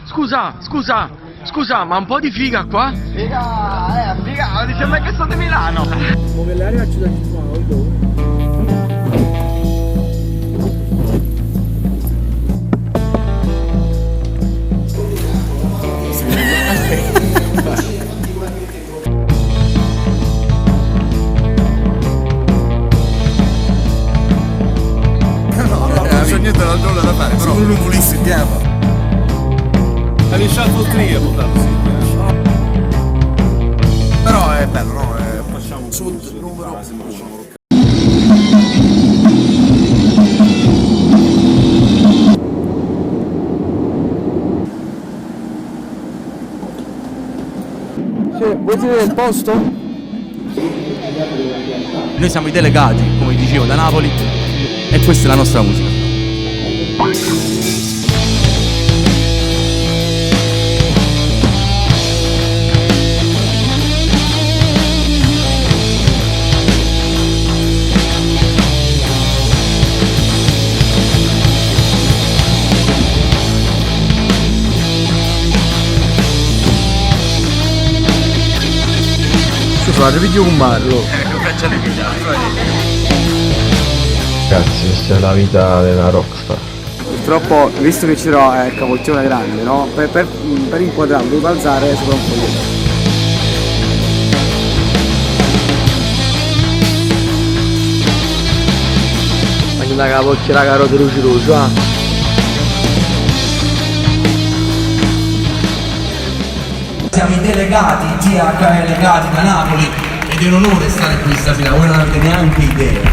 Scusa, ma un po' di figa qua? Figa, figa, dice mai che sono di Milano. Muove l'aria a Città di Fuoco. Non c'è niente da nulla da fare, però non volessi andiamo. Hai lasciato il trio, sì. Però è bello, no? Facciamo Sud numero 1. Voi siete del posto? Noi siamo i delegati, come dicevo, da Napoli e questa è la nostra musica. Fare video con Marlo. Facciate video. Ragazzi, questa è la vita della rockstar. Purtroppo, visto che c'era il cavoltione grande, no? Per inquadrarlo, devo alzare sopra un foglietto. Ma che la capocchia la carota lucidosa, Siamo i delegati, GH legati da Napoli ed è un onore stare qui stasera, voi non avete neanche idea.